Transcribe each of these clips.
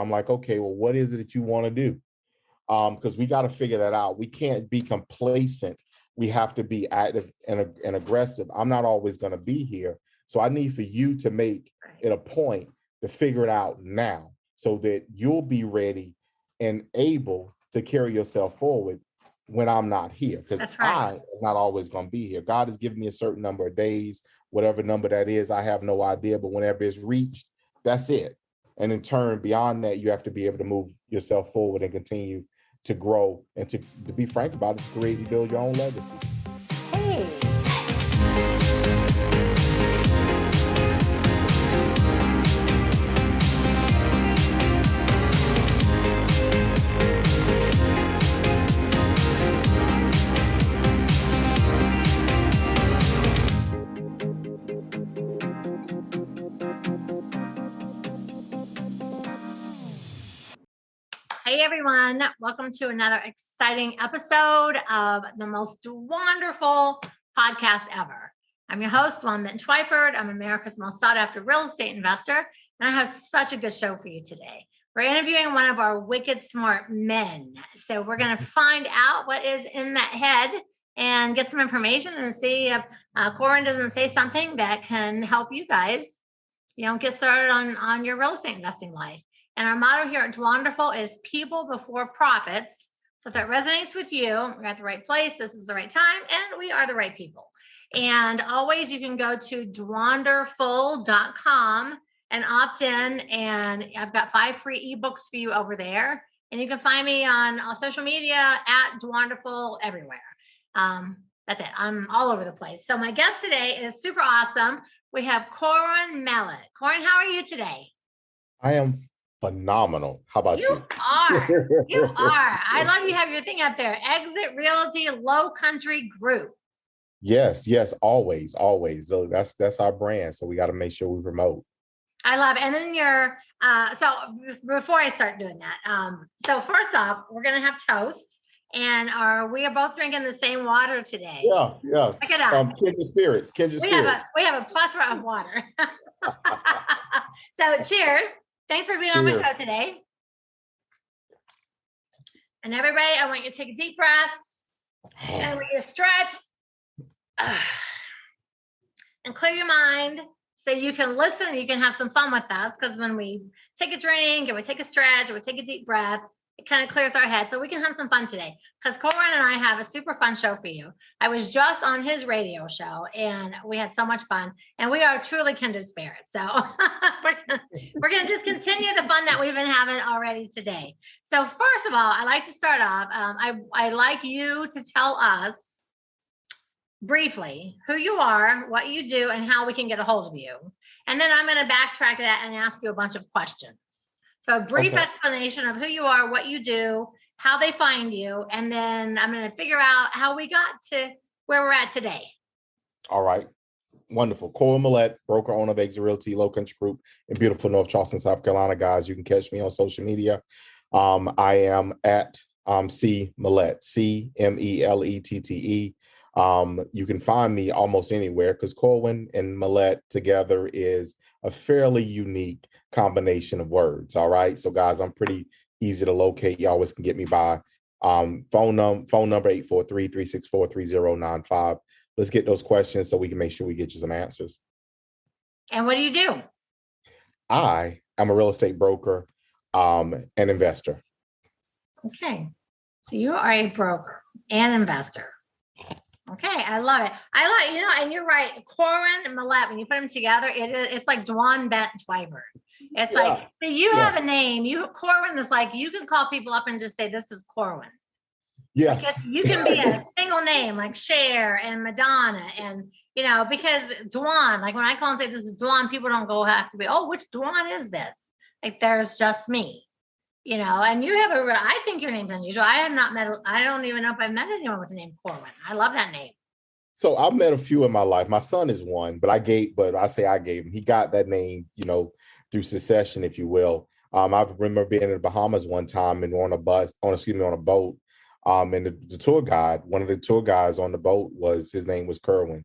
I'm like, okay, well, what is it that you want to do? Because we got to figure that out. We can't be complacent. We have to be active and aggressive. I'm not always going to be here. So I need for you to make it a point to figure it out now so that you'll be ready and able to carry yourself forward when I'm not here. Because I am not always going to be here. God has given me a certain number of days, whatever number that is, I have no idea. But whenever it's reached, that's it. And in turn, beyond that, you have to be able to move yourself forward and continue to grow and to be frank about it, to create and build your own legacy. Hey. Hey everyone, welcome to another exciting episode of the most wonderful podcast ever. I'm your host, Melette. I'm America's most sought after real estate investor, and I have such a good show for you today. We're interviewing one of our wicked smart men. So we're going to find out what is in that head and get some information and see if Corwyn doesn't say something that can help you guys, get started on your real estate investing life. And our motto here at Dwanderful is people before profits. So if that resonates with you, we're at the right place, this is the right time, and we are the right people. And always you can go to dwanderful.com and opt in. And I've got 5 free ebooks for you over there. And you can find me on social media at Dwanderful everywhere. That's it. I'm all over the place. So my guest today is super awesome. We have Corwyn Melette. Corwyn, how are you today? I am phenomenal. How about you? You are. I love you have your thing up there. Exit Realty Low Country Group. Yes, always. So that's our brand. So we got to make sure we promote. I love it. And then so before I start doing that, so first off, we're gonna have toast. And we are both drinking the same water today. Yeah. Look at us. Kindred spirits. We have a plethora of water. So cheers. Thanks for being on my show today. And everybody, I want you to take a deep breath. And I want you to stretch. And clear your mind so you can listen and you can have some fun with us. Because when we take a drink and we take a stretch and we take a deep breath, it kind of clears our head so we can have some fun today. Because Corwyn and I have a super fun show for you. I was just on his radio show and we had so much fun. And we are truly kindred spirits. So we're gonna just continue the fun that we've been having already today. So first of all, I like to start off. I like you to tell us briefly who you are, what you do, and how we can get a hold of you. And then I'm going to backtrack that and ask you a bunch of questions. So a brief explanation of who you are, what you do, how they find you, and then I'm going to figure out how we got to where we're at today. All right. Wonderful. Corwyn Melette, broker, owner of Exit Realty Low Country Group in beautiful North Charleston, South Carolina. Guys, you can catch me on social media. I am at C Melette, CMELETTE. You can find me almost anywhere because Corwyn and Melette together is a fairly unique combination of words. All right. So guys, I'm pretty easy to locate. You always can get me by phone number 843-364-3095. Let's get those questions so we can make sure we get you some answers. And what do you do? I am a real estate broker and investor. Okay. So you are a broker and investor. Okay, I love it. And you're right. Corwyn and Melette, when you put them together, it's like Dwan Bent Twyford. It's like, so you have a name. Corwyn is like, you can call people up and just say, this is Corwyn. Yes. Like you can be a single name like Cher and Madonna. And, because Dwan, like when I call and say, this is Dwan, people don't have to be, oh, which Dwan is this? Like there's just me. And you have I think your name's unusual. I don't even know if I've met anyone with the name Corwyn. I love that name. So I've met a few in my life. My son is one, but I gave him. He got that name, through succession, if you will. I remember being in the Bahamas one time and on a boat. And the tour guide, one of the tour guides on the boat his name was Corwyn.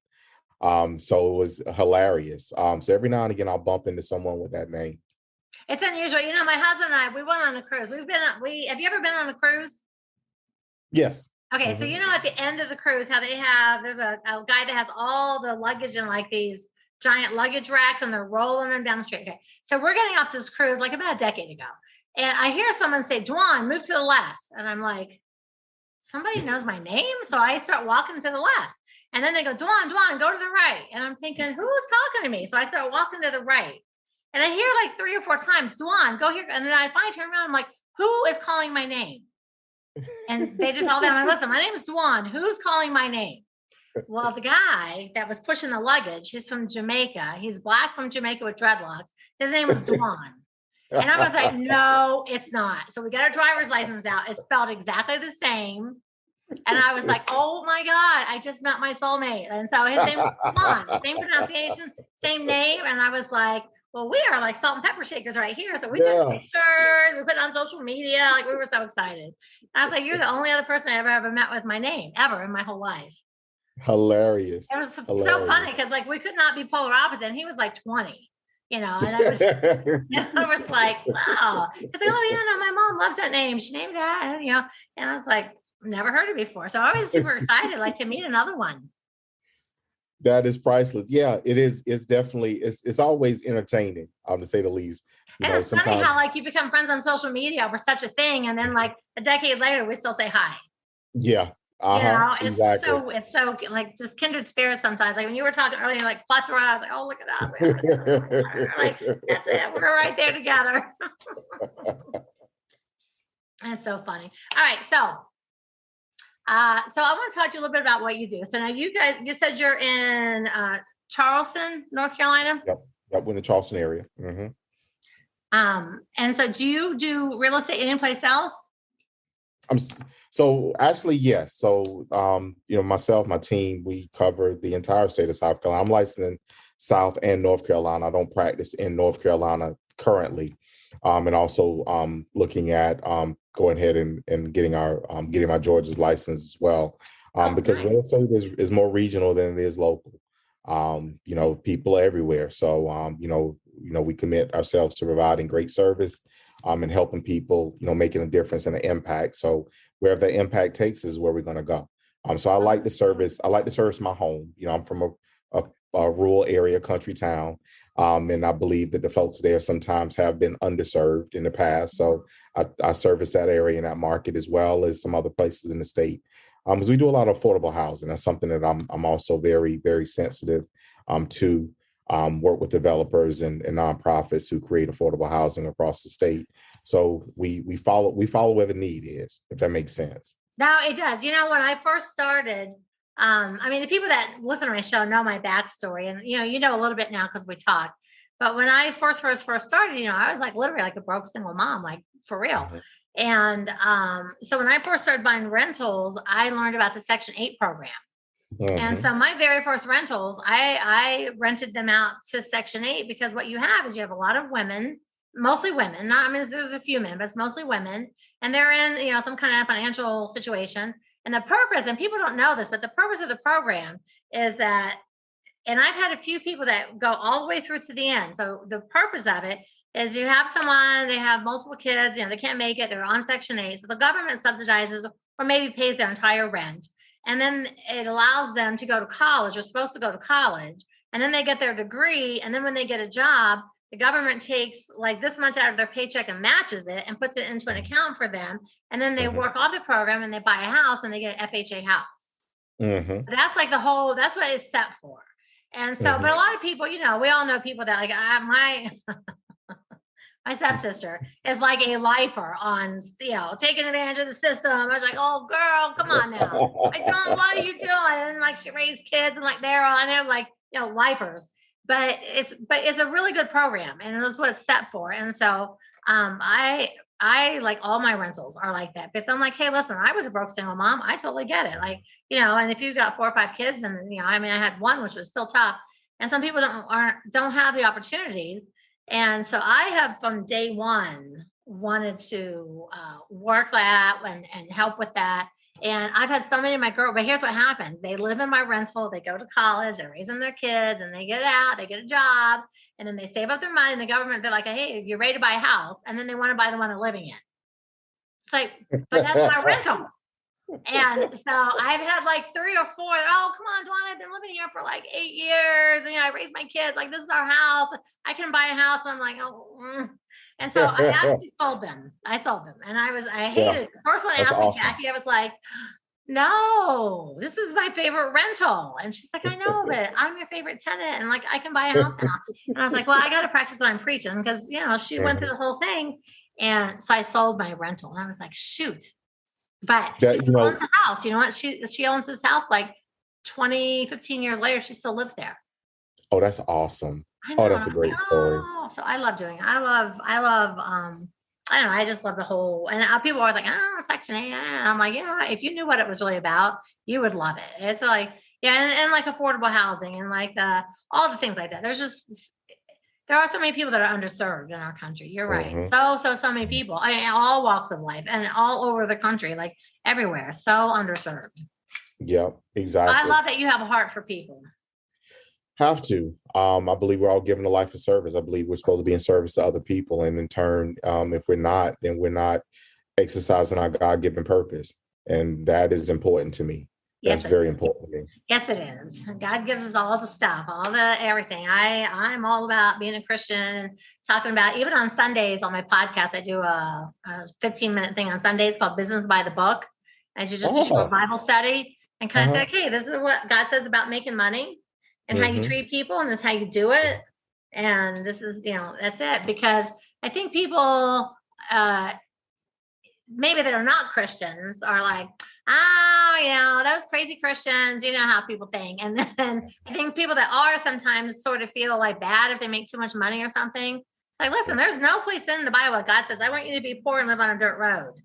So it was hilarious. So every now and again, I'll bump into someone with that name. It's unusual. You know, my husband and I, we went on a cruise. Have you ever been on a cruise? Yes. Okay, so you know at the end of the cruise how there's a guy that has all the luggage in like these giant luggage racks and they're rolling them down the street. Okay, so we're getting off this cruise like about a decade ago. And I hear someone say, Dwan, move to the left. And I'm like, somebody knows my name? So I start walking to the left. And then they go, Dwan, go to the right. And I'm thinking, who's talking to me? So I start walking to the right. And I hear like 3 or 4 times, Dwan, go here. And then I finally turn around. I'm like, who is calling my name? And they just all that. Listen, my name is Dwan. Who's calling my name? Well, the guy that was pushing the luggage, he's from Jamaica. He's black from Jamaica with dreadlocks. His name was Dwan. And I was like, no, it's not. So we got our driver's license out. It's spelled exactly the same. And I was like, oh my God, I just met my soulmate. And so his name was Dwan, same pronunciation, same name. And I was like, well, we are like salt and pepper shakers right here. So we took pictures, we put it on social media. Like we were so excited. I was like, you're the only other person I ever met with my name ever in my whole life. Hilarious. It was so funny because like we could not be polar opposite. And he was like 20, and I was, I was like, wow. It's like, oh, yeah, no, my mom loves that name. She named that, and I was like, never heard it before. So I was super excited, like to meet another one. That is priceless. Yeah, it is. It's definitely, it's always entertaining, to say the least. And it's funny how like you become friends on social media over such a thing. And then like a decade later, we still say hi. Yeah. It's so like just kindred spirits sometimes. Like when you were talking earlier, like plethora, I was like, oh, look at us. Like, that's it. We're right there together. That's so funny. All right. So I want to talk to you a little bit about what you do. So now you said you're in Charleston, North Carolina? Yep, in the Charleston area. And so do you do real estate anyplace else? So actually, yes. So, myself, my team, we cover the entire state of South Carolina. I'm licensed in South and North Carolina. I don't practice in North Carolina currently. And also looking at going ahead and getting my Georgia's license as well. Because real estate is more regional than it is local. People are everywhere. So, we commit ourselves to providing great service and helping people, making a difference and an impact. So wherever the impact takes is where we're going to go. So I like to service my home. I'm from a rural area, country town. And I believe that the folks there sometimes have been underserved in the past. So I service that area and that market as well as some other places in the state. Because we do a lot of affordable housing. That's something that I'm also very, very sensitive to. Work with developers and nonprofits who create affordable housing across the state. So we follow where the need is, if that makes sense. No, it does. When I first started, the people that listen to my show know my backstory, and you know a little bit now because we talked. But when I first started, I was like literally like a broke single mom, like for real. And so when I first started buying rentals, I learned about the Section 8 program. And so my very first rentals, I rented them out to Section 8 because what you have is you have a lot of women, mostly women. There's a few men, but it's mostly women, and they're in some kind of financial situation. And the purpose, and people don't know this, but the purpose of the program is that, and I've had a few people that go all the way through to the end. So the purpose of it is you have someone, they have multiple kids, they can't make it, they're on Section 8. So the government subsidizes or maybe pays their entire rent. And then it allows them to go to college. They're supposed to go to college. And then they get their degree. And then when they get a job, the government takes like this much out of their paycheck and matches it and puts it into an account for them. And then they work off the program and they buy a house and they get an FHA house. So that's like that's what it's set for. And so, but a lot of people, we all know people that like my stepsister is like a lifer on, taking advantage of the system. I was like, oh, girl, come on now. What are you doing? And like she raised kids and like they're on it, like, lifers. But it's a really good program and that's what it's set for. And so I like all my rentals are like that because I'm like, hey, listen, I was a broke single mom. I totally get it. Like, and if you've got 4 or 5 kids, then, I had one, which was still tough. And some people don't have the opportunities. And so I have from day one wanted to work that and help with that. And I've had so many of my girls, but here's what happens. They live in my rental, they go to college, they're raising their kids, and they get out, they get a job, and then they save up their money, and the government, they're like, hey, you're ready to buy a house, and then they want to buy the one they're living in. It's like, but that's my rental. And so I've had like 3 or 4, oh, come on, Dwan, I've been living here for like 8 years, and I raised my kids, like, this is our house, I can buy a house, and I'm like, oh. And so I actually sold them. I sold them. And I hated it. The first one asked me, Jackie, I was like, no, this is my favorite rental. And she's like, I know, but I'm your favorite tenant. And like, I can buy a house now. And I was like, well, I got to practice what I'm preaching because, she went through the whole thing. And so I sold my rental. And I was like, shoot. But she still owns the house. You know what? She owns this house like 15 years later. She still lives there. Oh, that's awesome. Oh, that's a great story. So I love doing it. I love, I don't know. I just love the whole, and people are always like, Section 8. And I'm like, if you knew what it was really about, you would love it. It's like, and like affordable housing and like all the things like that. There are so many people that are underserved in our country. You're right. So many people, all walks of life and all over the country, like everywhere. So underserved. Yeah, exactly. I love that you have a heart for people. Have to. I believe we're all given a life of service. I believe we're supposed to be in service to other people. And in turn, if we're not, then we're not exercising our God-given purpose. And that is important to me. That's very important to me. Yes, it is. God gives us all the stuff, all the everything. I'm all about being a Christian and talking about, even on Sundays on my podcast, I do a 15-minute thing on Sundays called Business by the Book. I do just a short Bible study and kind of say, okay, this is what God says about making money and how you treat people, and this is how you do it. And this is, that's it. Because I think people, maybe that are not Christians are like, those crazy Christians, you know how people think. And then I think people that are sometimes sort of feel like bad if they make too much money or something. It's like, listen, there's no place in the Bible that God says, I want you to be poor and live on a dirt road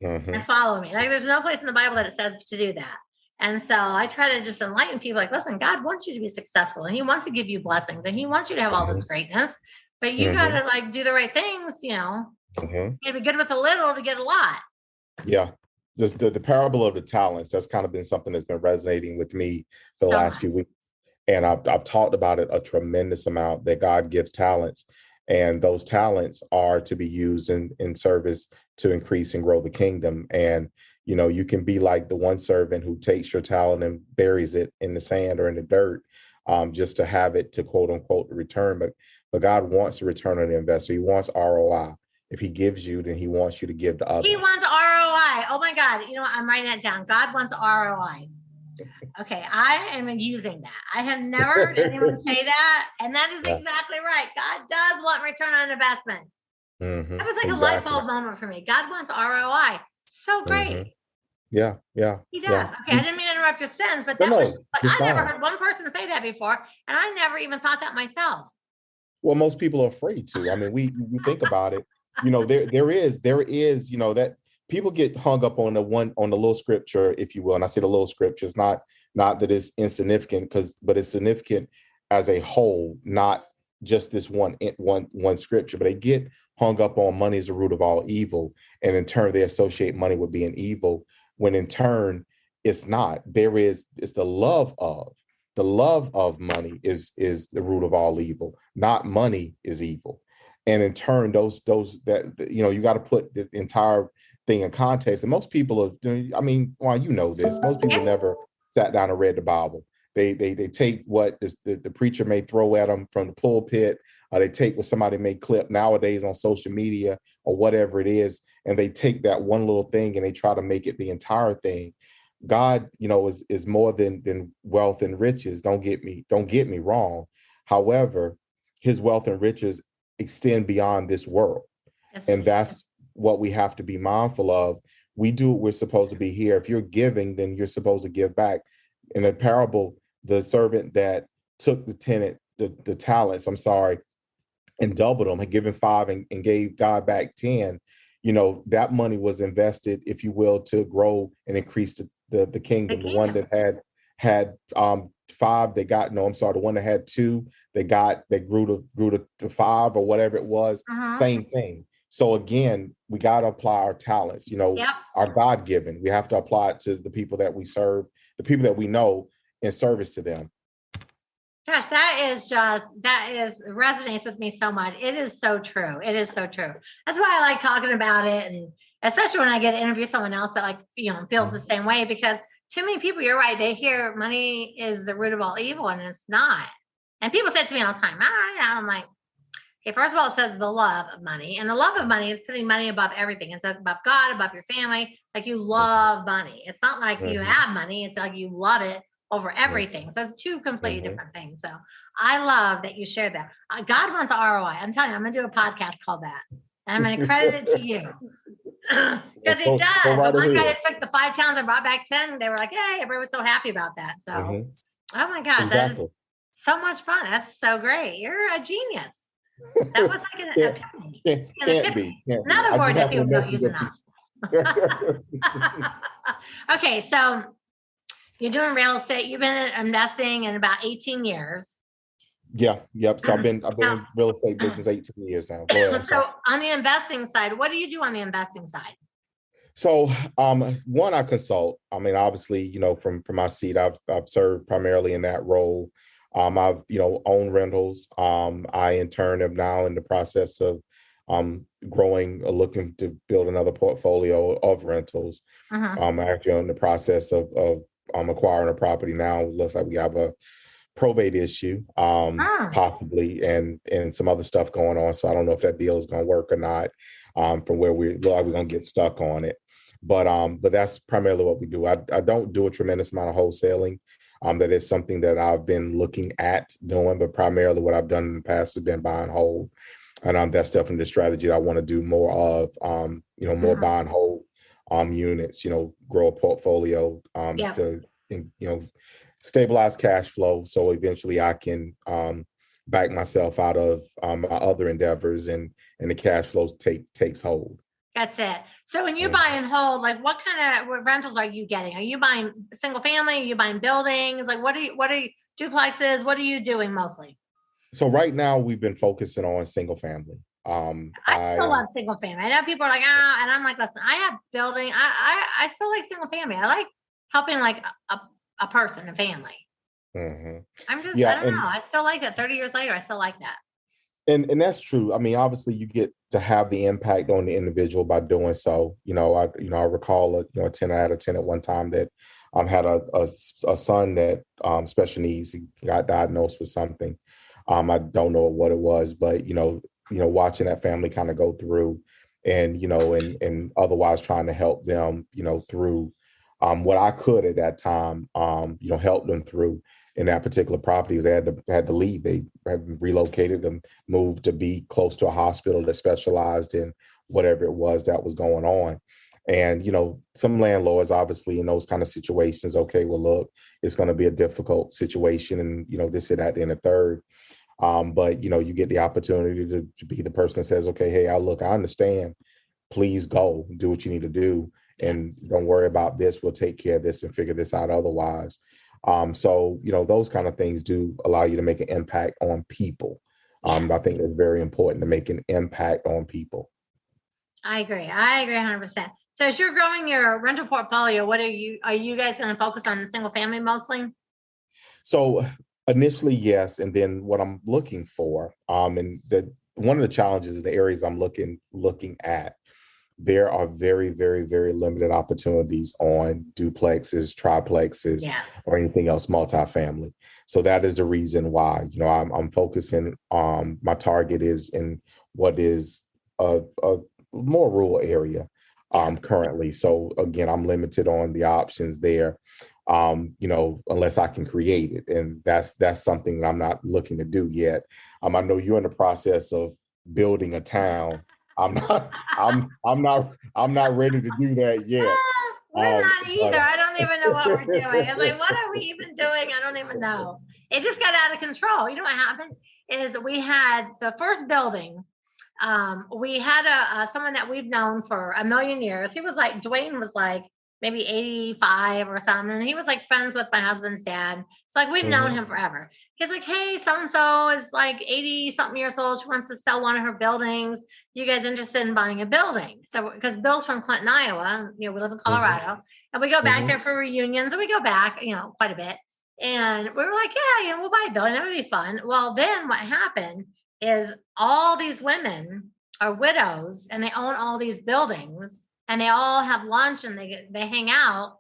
and follow me. Like, there's no place in the Bible that it says to do that. And so I try to just enlighten people like, listen, God wants you to be successful and he wants to give you blessings and he wants you to have all this greatness, but you got to like do the right things, you gotta be good with a little to get a lot. Yeah. Just the parable of the talents, that's kind of been something that's been resonating with me for the last few weeks. And I've talked about it a tremendous amount, that God gives talents, and those talents are to be used in service to increase and grow the kingdom. And, you can be like the one servant who takes your talent and buries it in the sand or in the dirt, just to have it to quote unquote return. But God wants a return on the investor. He wants ROI. If he gives you, then he wants you to give to others. He wants ROI. Oh my God. I'm writing that down. God wants ROI. Okay. I am using that. I have never heard anyone say that. And that is exactly right. God does want return on investment. That was like a light bulb moment for me. God wants ROI. So great. Yeah. He does. Okay. I didn't mean to interrupt your sentence, but I never heard one person say that before. And I never even thought that myself. Well, most people are afraid to. I mean, we think about it. There is, that people get hung up on the little scripture, if you will. And I say the little scripture, it's not that it's insignificant, but it's significant as a whole, not just this one scripture. But they get hung up on money is the root of all evil, and in turn they associate money with being evil, when in turn it's not. It's the love of money is the root of all evil, not money is evil. And in turn, those that, you got to put the entire thing in context. And most people this, most people never sat down and read the Bible. They take what the preacher may throw at them from the pulpit, or they take what somebody may clip nowadays on social media or whatever it is, and they take that one little thing and they try to make it the entire thing. God, is more than wealth and riches. Don't get me wrong. However, his wealth and riches extend beyond this world. And that's what we have to be mindful of. We do what we're supposed to be here. If you're giving, then you're supposed to give back. In the parable, the servant that took the talents, and doubled them, had given 5 and gave God back 10, that money was invested, if you will, to grow and increase the kingdom. The one that had 5, the one that had 2, they grew to 5 or whatever it was. Same thing. So again, we got to apply our talents, Yep. our God-given. We have to apply it to the people that we serve, the people that we know, in service to them. Gosh, that resonates with me so much. It is so true. It is so true. That's why I like talking about it. And especially when I get to interview someone else that feels the same way, because too many people, you're right. They hear money is the root of all evil, and it's not. And people say it to me all the time. I'm like, okay, first of all, it says the love of money, and the love of money is putting money above everything. It's above God, above your family. Like, you love money. It's not like you have money. It's like you love it over everything. So it's two completely different things. So I love that you shared that. God wants ROI. I'm telling you, I'm going to do a podcast called that. And I'm going to credit it to you. Because it does. The one guy that took the 5 towns and brought back 10, they were like, hey, everybody was so happy about that. So, oh my gosh, that is so much fun. That's so great. You're a genius. That was like an epiphany. Can't be. Another word that people don't use enough. Okay, so you're doing real estate. You've been investing in about 18 years. Yeah. Yep. So I've been in real estate business 18 years now. Go ahead. So on the investing side, what do you do on the investing side? So one, I consult. I mean, obviously, from my seat, I've served primarily in that role. I've owned rentals. I in turn am now in the process of growing, looking to build another portfolio of rentals. I'm actually in the process of acquiring a property now. Looks like we have a probate issue, possibly, and some other stuff going on. So I don't know if that deal is going to work or not. From where we're going to get stuck on it, but that's primarily what we do. I don't do a tremendous amount of wholesaling. That is something that I've been looking at doing, but primarily what I've done in the past has been buy and hold, and that's definitely the strategy that I want to do more of. More buy and hold units. Grow a portfolio to stabilize cash flow, so eventually I can back myself out of my other endeavors, and the cash flow takes hold. That's it. So when you buy and hold, like, what kind of rentals are you getting? Are you buying single family? Are you buying buildings? Like, what are you duplexes? What are you doing mostly? So right now we've been focusing on single family. I still love single family. I know people are like, and I'm like, listen, I have building. I still like single family. I like helping like a person, a family. I'm just, I don't know. I still like that. 30 years later, I still like that. And that's true. I mean, obviously, you get to have the impact on the individual by doing so. I recall a tenant. I had a tenant one time that had a son that special needs. He got diagnosed with something. I don't know what it was, but watching that family kind of go through, and and otherwise trying to help them, through what I could at that time, help them through. In that particular property, they had to leave. They had relocated and moved to be close to a hospital that specialized in whatever it was that was going on. And some landlords, obviously, in those kind of situations, okay, well, look, it's going to be a difficult situation, and this and that and a third. But you get the opportunity to be the person that says, okay, hey, I understand. Please go do what you need to do, and don't worry about this. We'll take care of this and figure this out otherwise. So, those kind of things do allow you to make an impact on people. I think it's very important to make an impact on people. I agree 100%. So as you're growing your rental portfolio, are you guys going to focus on the single family mostly? So initially, yes. And then what I'm looking for, and one of the challenges is the areas I'm looking at. There are very, very, very limited opportunities on duplexes, triplexes, or anything else multifamily. So that is the reason why, I'm focusing. My target is in what is a more rural area currently. So again, I'm limited on the options there, unless I can create it. And that's something that I'm not looking to do yet. I know you're in the process of building a town. I'm not ready to do that yet. We're not either. I don't even know what we're doing. It's like, what are we even doing? I don't even know. It just got out of control. You know what happened is we had the first building. We had someone that we've known for a million years. He was like, Dwayne was like, maybe 85 or something. And he was like friends with my husband's dad. So like we've known him forever. He's like, hey, so-and-so is like 80 something years old. She wants to sell one of her buildings. You guys interested in buying a building? So because Bill's from Clinton, Iowa, we live in Colorado, and we go back there for reunions, and we go back, quite a bit. And we were like, yeah, we'll buy a building. That would be fun. Well, then what happened is all these women are widows and they own all these buildings and they all have lunch and they hang out.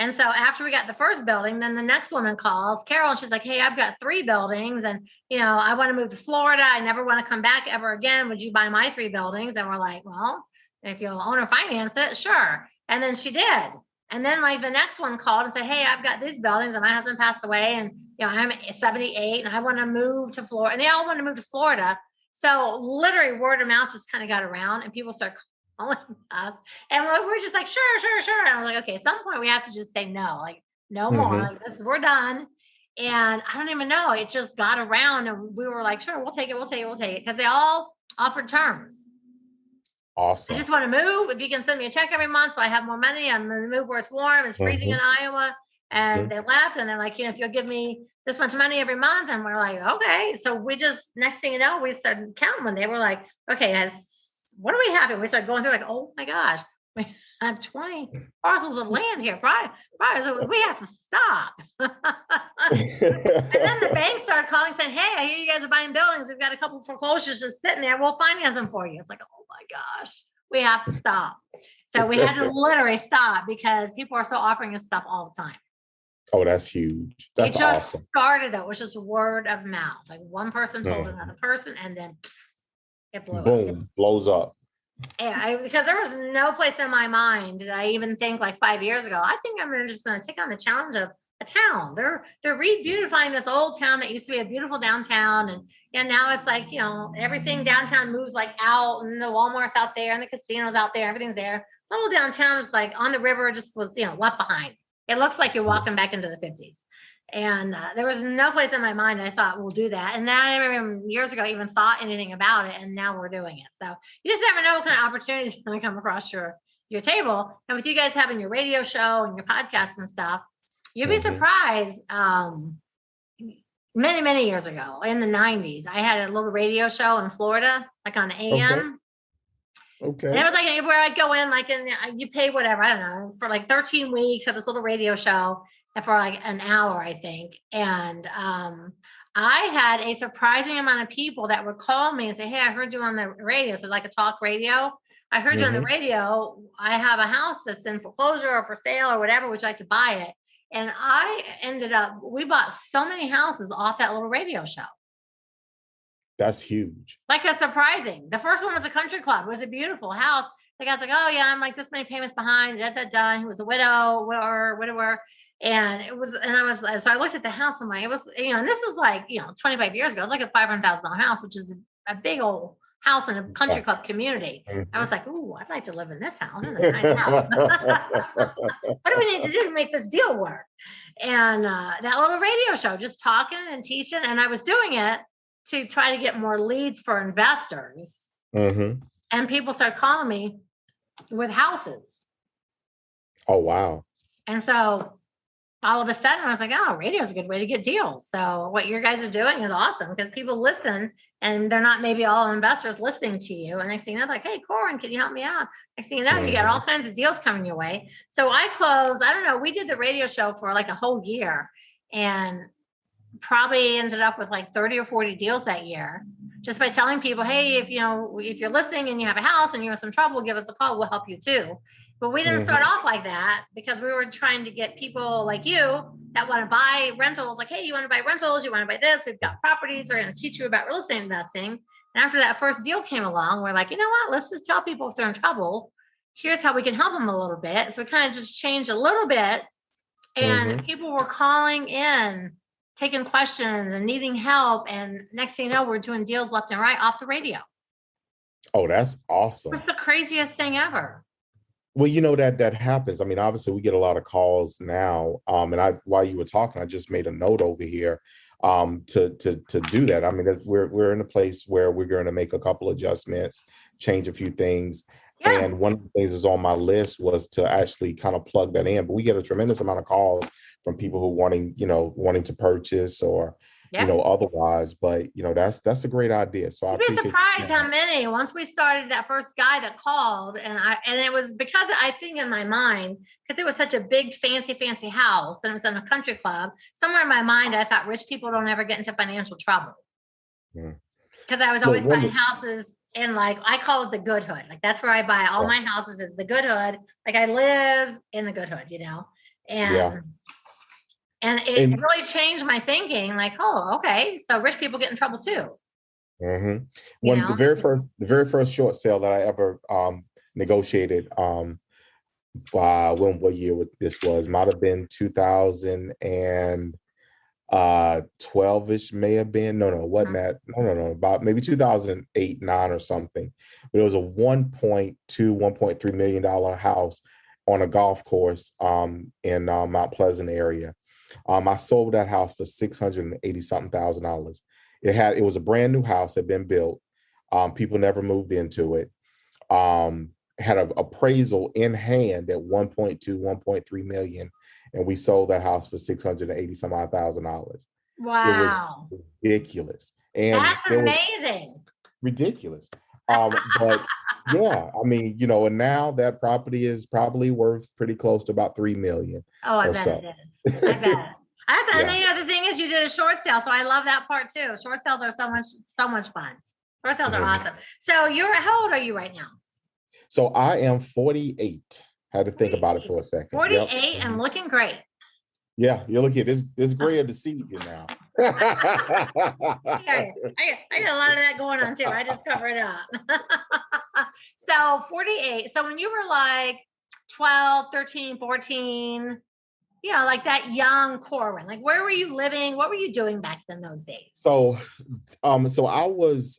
And so after we got the first building, then the next woman calls, Carol, and she's like, hey, I've got 3 buildings and, I want to move to Florida. I never want to come back ever again. Would you buy my 3 buildings? And we're like, well, if you'll own or finance it, sure. And then she did. And then like the next one called and said, hey, I've got these buildings and my husband passed away and, I'm 78 and I want to move to Florida. And they all want to move to Florida. So literally word of mouth just kind of got around and people started calling us. And we're just like, sure. And I was like, okay, at some point we have to just say no, like no more. Like, we're done. And I don't even know. It just got around and we were like, sure, we'll take it. Because they all offered terms. Awesome. I just want to move. If you can send me a check every month so I have more money, I'm going to move where it's warm. It's freezing in Iowa. And they left. And they're like, if you'll give me this much money every month. And we're like, okay. So we just, next thing you know, we started counting one day. We're like, okay, what do we have? And we started going through like, oh my gosh, we have 20 parcels of land here. Probably, so we have to stop. And then the bank started calling saying, hey, I hear you guys are buying buildings. We've got a couple foreclosures just sitting there. We'll finance them for you. It's like, oh my gosh, we have to stop. So we had to literally stop because people are still offering us stuff all the time. Oh, that's huge. That's awesome. Started though, it was just word of mouth. Like one person told another person, and then it blew up. Blows up. Yeah, because there was no place in my mind did I even think like 5 years ago, I think I'm just going to take on the challenge of a town. They're re-beautifying this old town that used to be a beautiful downtown, and now it's like everything downtown moves like out, and the Walmart's out there, and the casinos out there, everything's there. The whole downtown is like on the river, just was left behind. It looks like you're walking back into the 50s. And there was no place in my mind I thought we'll do that. And I never years ago even thought anything about it. And now we're doing it. So you just never know what kind of opportunities are going to come across your table. And with you guys having your radio show and your podcast and stuff, you'd be surprised. Many, many years ago in the 90s, I had a little radio show in Florida, like on AM. Okay. And it was like where I'd go in, like, and you pay whatever, I don't know, for like 13 weeks at this little radio show for like an hour, I think. And I had a surprising amount of people that would call me and say, hey, I heard you on the radio. So like a talk radio. I heard you on the radio. I have a house that's in foreclosure or for sale or whatever. Would you like to buy it? And we bought so many houses off that little radio show. That's huge. Like a surprising. The first one was a country club. It was a beautiful house. The guy's like, oh yeah, I'm like this many payments behind. Done. He was a widower. And so I looked at the house. I'm like, it was, and this is like, 25 years ago. It was like a $500,000 house, which is a big old house in a country club community. I was like, ooh, I'd like to live in this house. This is a nice house. What do we need to do to make this deal work? And that little radio show, just talking and teaching. And I was doing it to try to get more leads for investors. And people started calling me with houses. Oh, wow. And so all of a sudden I was like, oh, radio is a good way to get deals. So what you guys are doing is awesome because people listen and they're not maybe all investors listening to you. And next thing you know, like, hey, Corwyn, can you help me out? Next thing you know, you got all kinds of deals coming your way. So I closed, I don't know, we did the radio show for like a whole year and probably ended up with like 30 or 40 deals that year just by telling people, hey, if you're listening and you have a house and you're in some trouble, give us a call. We'll help you too. But we didn't start off like that because we were trying to get people like you that want to buy rentals. Like, hey, you want to buy rentals? You want to buy this? We've got properties. We're going to teach you about real estate investing. And after that first deal came along, we're like, you know what? Let's just tell people if they're in trouble, here's how we can help them a little bit. So we kind of just changed a little bit. And people were calling in, taking questions and needing help. And next thing you know, we're doing deals left and right off the radio. Oh, that's awesome. It's the craziest thing ever. Well, that happens. I mean, obviously we get a lot of calls now. And while you were talking, I just made a note over here to do that. I mean, we're in a place where we're going to make a couple adjustments, change a few things. Yeah. And one of the things that's on my list was to actually kind of plug that in. But we get a tremendous amount of calls from people who wanting to purchase or, Yeah. otherwise. But, that's a great idea. So I You'd be appreciate surprised you. how many. Once we started, that first guy that called, and it was because I think in my mind, because it was such a big, fancy house, and it was in a country club. Somewhere in my mind, I thought rich people don't ever get into financial trouble. Because I was always buying houses in, like, I call it the good hood. Like, that's where I buy all my houses, is the good hood. Like, I live in the good hood, and it really changed my thinking. Like, oh, okay, so rich people get in trouble too. Mm-hmm. The very first short sale that I ever negotiated, what year this was, might have been 2012-ish, may have been. No, wasn't that? No, about maybe 2008, 9 or something. But it was a $1.3 million house on a golf course in Mount Pleasant area. I sold that house for $680 something thousand. It was a brand new house, had been built. People never moved into it. Had an appraisal in hand at 1.3 million, and we sold that house for $680 some odd thousand. Wow. It was ridiculous. And that's amazing. Ridiculous. But yeah, I mean, and now that property is probably worth pretty close to about 3 million. Oh, I bet it is. I bet. And the thing is, you did a short sale, so I love that part too. Short sales are so much fun. Short sales are awesome. So how old are you right now? So I am 48. Had to think about it for a second. 48 and looking great. Yeah, you're looking at this gray to deceive you now. I got a lot of that going on too. I just cover it up. So 48. So when you were like 12, 13, 14, like that young Corwyn, like, where were you living? What were you doing back in those days? So I was,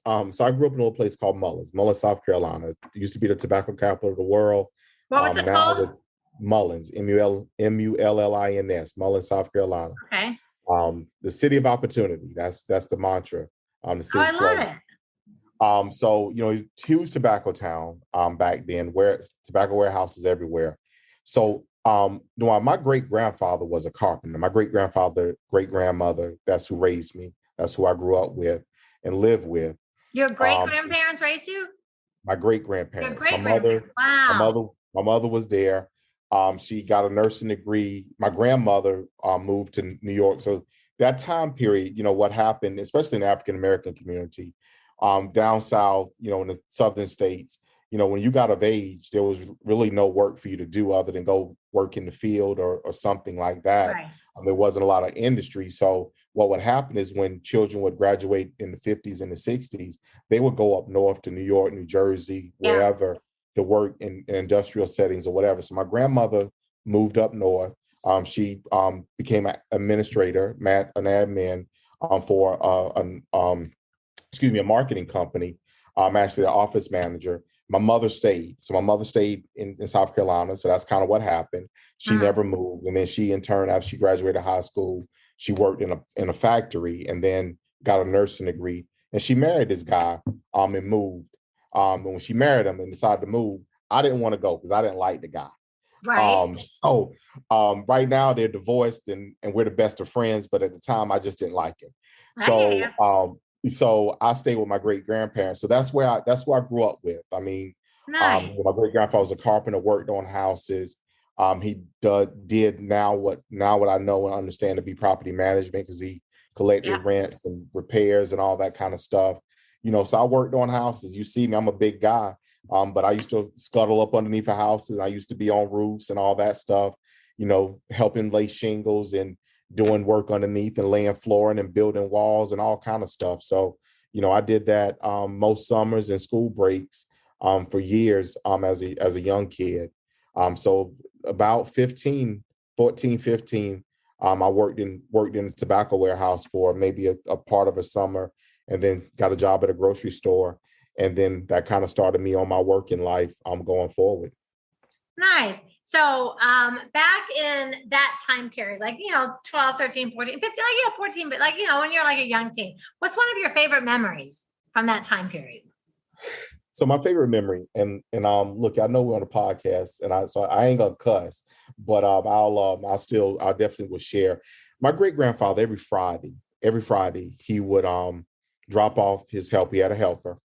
I grew up in a little place called Mullins, South Carolina. It used to be the tobacco capital of the world. What was it called? Mullins, Mullins, Mullins, South Carolina. Okay. The city of opportunity. That's the mantra. The city I love it. So, huge tobacco town back then, where tobacco warehouses everywhere. So my great-grandfather was a carpenter. My great-grandmother, that's who raised me. That's who I grew up with and lived with. Your great-grandparents raised you? My great-grandparents. Your great-grandparents. Wow. My mother was there. She got a nursing degree. My grandmother moved to New York. So that time period, what happened, especially in the African-American community, down south, in the southern states, when you got of age, there was really no work for you to do other than go work in the field or something like that. Right. There wasn't a lot of industry. So what would happen is when children would graduate in the 50s and the 60s, they would go up north to New York, New Jersey, wherever, to work in industrial settings or whatever. So my grandmother moved up north. She became an administrator, an admin for a marketing company. Actually, an office manager. My mother stayed. So my mother stayed in South Carolina. So that's kind of what happened. She never moved. And then she, in turn, after she graduated high school, she worked in a factory and then got a nursing degree. And she married this guy and moved. And when she married him and decided to move, I didn't want to go because I didn't like the guy. Right. So right now they're divorced and we're the best of friends. But at the time, I just didn't like him. So I stayed with my great-grandparents. So that's where I grew up with. I mean, nice. My great-grandfather was a carpenter, worked on houses. He did now what I know and understand to be property management, because he collected rents and repairs and all that kind of stuff. So I worked on houses. You see me, I'm a big guy, but I used to scuttle up underneath the houses. I used to be on roofs and all that stuff, helping lay shingles and doing work underneath and laying flooring and building walls and all kind of stuff. So, I did that most summers and school breaks for years as a young kid. So about 15, I worked in a tobacco warehouse for maybe a part of a summer, and then got a job at a grocery store. And then that kind of started me on my working life going forward. Nice. So back in that time period, 12, 13, 14, 15, 14, but when you're like a young teen, what's one of your favorite memories from that time period? So my favorite memory, and look, I know we're on a podcast, and I ain't gonna cuss, but I'll definitely will share. My great grandfather every Friday he would drop off his help. He had a helper,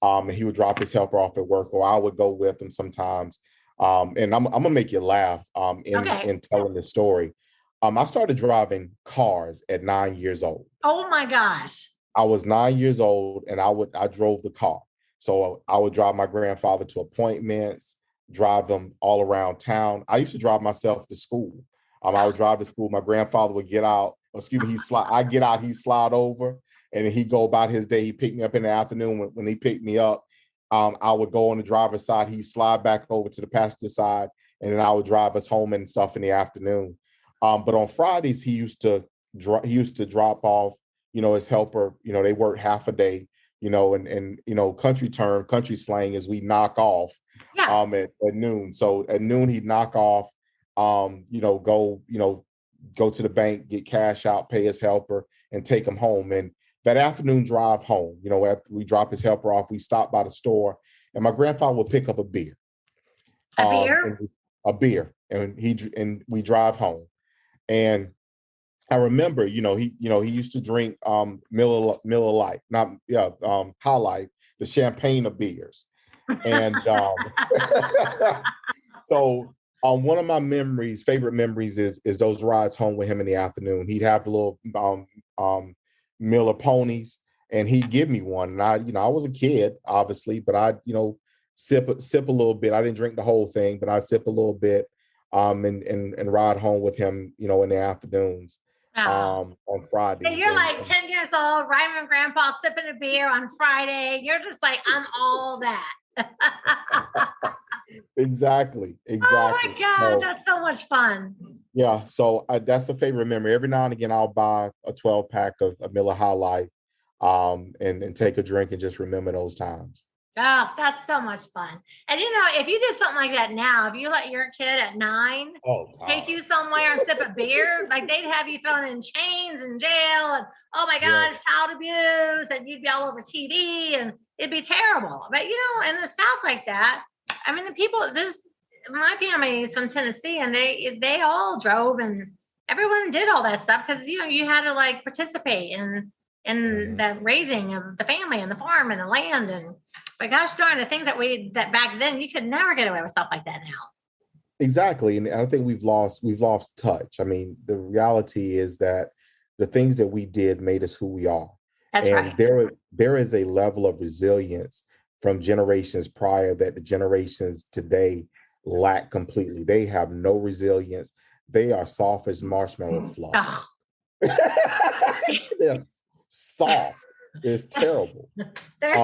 and he would drop his helper off at work, or I would go with him sometimes. And I'm gonna make you laugh in telling this story. I started driving cars at 9 years old. Oh my gosh. I was 9 years old, and I drove the car. So I would drive my grandfather to appointments, drive him all around town. I used to drive myself to school. I would drive to school. My grandfather would get out. Excuse me, I get out, he slide over, and then he go about his day. He picked me up in the afternoon. When he picked me up, I would go on the driver's side. He'd slide back over to the passenger side, and then I would drive us home and stuff in the afternoon. But on Fridays, he used to drop off, his helper. They worked half a day, and country slang is we knock off at noon. So at noon he'd knock off, go to the bank, get cash out, pay his helper, and take him home. And that afternoon drive home, after we drop his helper off, we stop by the store, and my grandfather would pick up a beer. A beer, and we drive home. And I remember, he used to drink Miller Lite, High Life, the champagne of beers. And so one of my favorite memories is those rides home with him in the afternoon. He'd have the little Miller ponies, and he'd give me one. And I was a kid, obviously, but I'd, sip a little bit. I didn't drink the whole thing, but I'd sip a little bit and ride home with him, in the afternoons. On Friday. So you're like 10 years old, riding with grandpa, sipping a beer on Friday. You're just like, I'm all that. Exactly. Oh my God, that's so much fun. Yeah, so that's a favorite memory. Every now and again, I'll buy a 12-pack of Miller High Life and take a drink and just remember those times. Oh, that's so much fun. And if you did something like that now, if you let your kid at 9 take you somewhere and sip a beer, like they'd have you thrown in chains in jail, and oh my God, it's child abuse, and you'd be all over TV, and it'd be terrible. But in the South like that, I mean, my family is from Tennessee, and they all drove, and everyone did all that stuff because you had to like participate in the raising of the family and the farm and the land. And but gosh darn, the things that back then you could never get away with stuff like that now. Exactly. And I think we've lost touch. I mean, the reality is that the things that we did made us who we are. That's right. There is a level of resilience from generations prior that the generations today lack completely. They have no resilience. They are soft as marshmallow fluff. Oh. They're soft. It's terrible. They're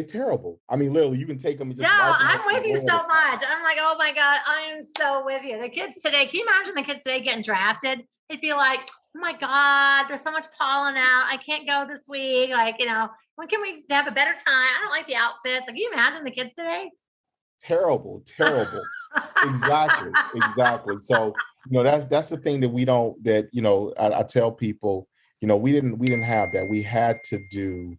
terrible. I mean, literally, you can take them and just. No, I'm with you so much. I'm like, oh my God, I am so with you. The kids today, can you imagine the kids today getting drafted? They'd be like, oh my God, there's so much pollen out. I can't go this week. Like, when can we have a better time? I don't like the outfits. Like, can you imagine the kids today? Terrible. Exactly. So, that's the thing that we don't, I tell people, we didn't have that. We had to do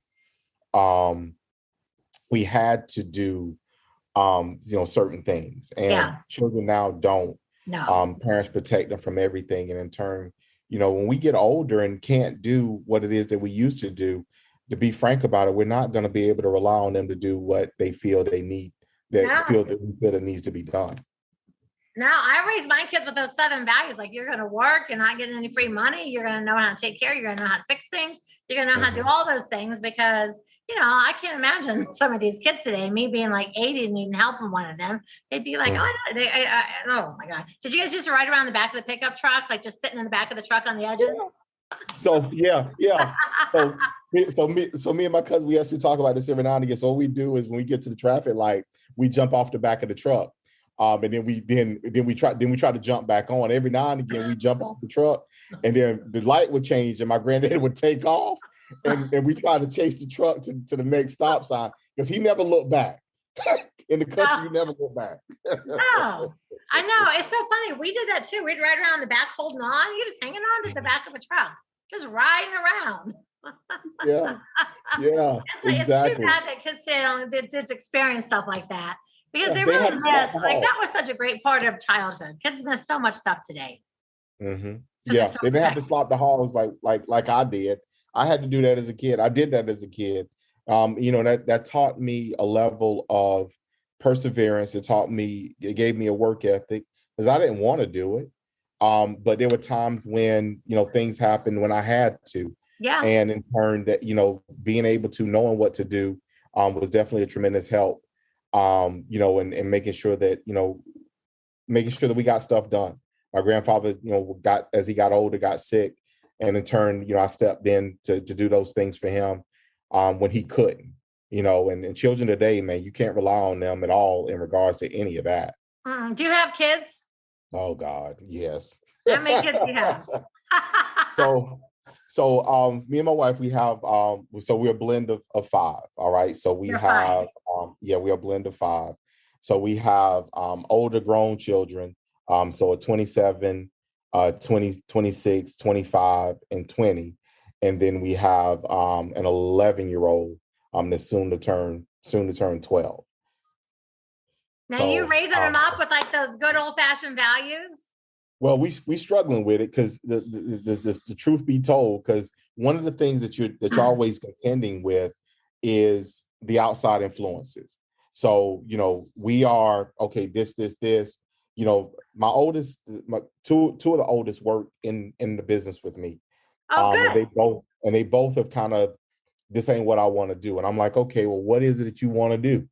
certain things, and children now don't. No. Parents protect them from everything. And in turn, when we get older and can't do what it is that we used to do, to be frank about it, we're not going to be able to rely on them to do what they feel they need, we feel that needs to be done. No, I raised my kids with those Southern values. Like, you're going to work, you're not getting any free money, you're going to know how to take care, you're going to know how to fix things, you're going to know how to do all those things, because, I can't imagine some of these kids today, me being like 80 and needing help from one of them, they'd be like, oh my God. Did you guys just ride around the back of the pickup truck, like just sitting in the back of the truck on the edges? So, yeah. So me and my cousin, we actually talk about this every now and again. So what we do is when we get to the traffic light, we jump off the back of the truck. And then we try to jump back on. Every now and again, we jump off the truck, and then the light would change, and my granddad would take off, and we try to chase the truck to the next stop sign, because he never looked back. In the country, you never look back. Oh, I know. It's so funny. We did that too. We'd ride around the back holding on. You're just hanging on to the back of a truck, just riding around. Yeah. Yeah. It's too Exactly. bad that kids today don't did experience stuff like that because Yeah. they They really had to miss. slap the Like hall. that was such a great part of childhood. Kids miss so much stuff today Hmm. because they're Yeah. so They didn't have to protected. slap the halls like I did. I had to do that as a kid. I did that as a kid. That taught me a level of perseverance. It gave me a work ethic because I didn't want to do it. But there were times when, things happened when I had to. Yeah. And in turn that, being able to knowing what to do was definitely a tremendous help. And making sure that we got stuff done. My grandfather, as he got older, got sick. And in turn, I stepped in to do those things for him when he couldn't, and children today, man, you can't rely on them at all in regards to any of that. Do you have kids? Oh God, yes. How many kids do you have? So me and my wife, we have so we're a blend of five. All right. So we You're have fine. we're a blend of five. So we have older grown children. So a 27, 20, 26, 25, and 20. And then we have an 11-year-old that's soon to turn 12. Now you So raising them up with like those good old fashioned values? well, we struggling with it because the truth be told, because one of the things that you're always contending with is the outside influences. So we are okay. This. My two of the oldest work in the business with me. Oh, And good. they both have kind of, this ain't what I want to do, and I'm like, okay, well, what is it that you want to do?